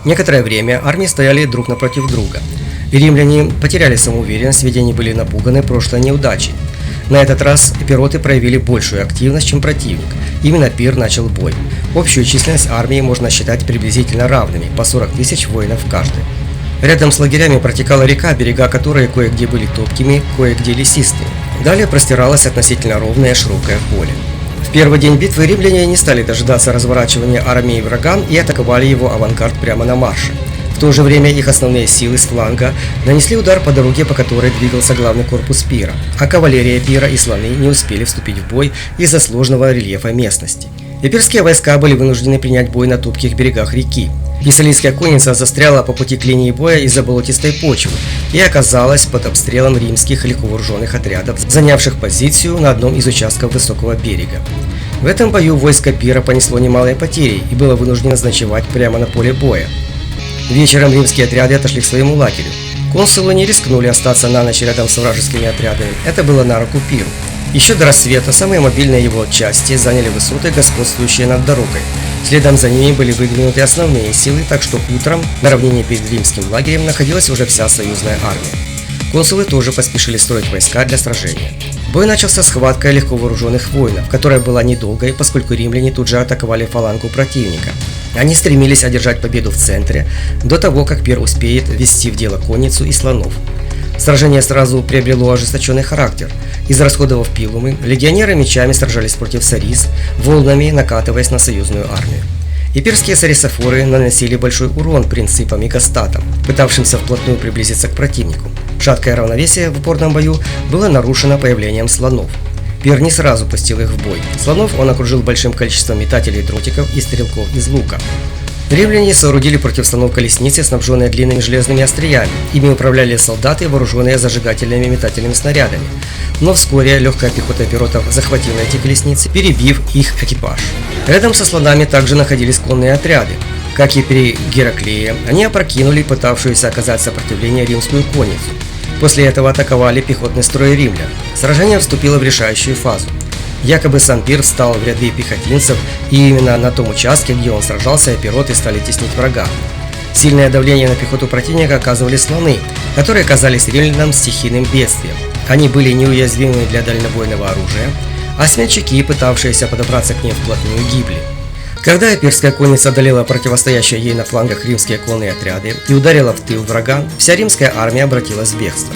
Некоторое время армии стояли друг напротив друга. И римляне потеряли самоуверенность, ведь они были напуганы прошлой неудачей. На этот раз эпироты проявили большую активность, чем противник. Именно Пир начал бой. Общую численность армии можно считать приблизительно равными, по 40 тысяч воинов каждый. Рядом с лагерями протекала река, берега которой кое-где были топкими, кое-где лесистыми. Далее простиралось относительно ровное широкое поле. В первый день битвы римляне не стали дожидаться разворачивания армии врага и атаковали его авангард прямо на марше. В то же время их основные силы с фланга нанесли удар по дороге, по которой двигался главный корпус Пира, а кавалерия Пира и слоны не успели вступить в бой из-за сложного рельефа местности. Эпирские войска были вынуждены принять бой на топких берегах реки. Исалийская конница застряла по пути к линии боя из-за болотистой почвы и оказалась под обстрелом римских легко вооруженных отрядов, занявших позицию на одном из участков высокого берега. В этом бою войско Пира понесло немалые потери и было вынуждено ночевать прямо на поле боя. Вечером римские отряды отошли к своему лагерю. Консулы не рискнули остаться на ночь рядом с вражескими отрядами. Это было на руку Пиру. Еще до рассвета самые мобильные его части заняли высоты, господствующие над дорогой. Следом за ними были выдвинуты основные силы, так что утром на равнине перед римским лагерем находилась уже вся союзная армия. Консулы тоже поспешили строить войска для сражения. Бой начался с схваткой легко вооруженных воинов, которая была недолгой, поскольку римляне тут же атаковали фалангу противника. Они стремились одержать победу в центре, до того, как Пир успеет ввести в дело конницу и слонов. Сражение сразу приобрело ожесточенный характер. Израсходовав пилумы, легионеры мечами сражались против сарис, волнами накатываясь на союзную армию. Эпирские сарисофоры наносили большой урон принципам и гастатам, пытавшимся вплотную приблизиться к противнику. Шаткое равновесие в упорном бою было нарушено появлением слонов. Пир не сразу пустил их в бой. Слонов он окружил большим количеством метателей дротиков и стрелков из лука. Римляне соорудили против слонов колесницы, снабженные длинными железными остриями. Ими управляли солдаты, вооруженные зажигательными метательными снарядами. Но вскоре легкая пехота эпиротов захватила эти колесницы, перебив их экипаж. Рядом со слонами также находились конные отряды. Как и при Гераклее, они опрокинули пытавшуюся оказать сопротивление римскую конницу. После этого атаковали пехотный строй римлян. Сражение вступило в решающую фазу. Якобы сам Пир встал в ряды пехотинцев, и именно на том участке, где он сражался, эпироты стали теснить врага. Сильное давление на пехоту противника оказывали слоны, которые казались римлянам стихийным бедствием. Они были неуязвимы для дальнобойного оружия, а смельчаки, пытавшиеся подобраться к ним вплотную, гибли. Когда эпирская конница одолела противостоящие ей на флангах римские конные отряды и ударила в тыл врага, вся римская армия обратилась в бегство.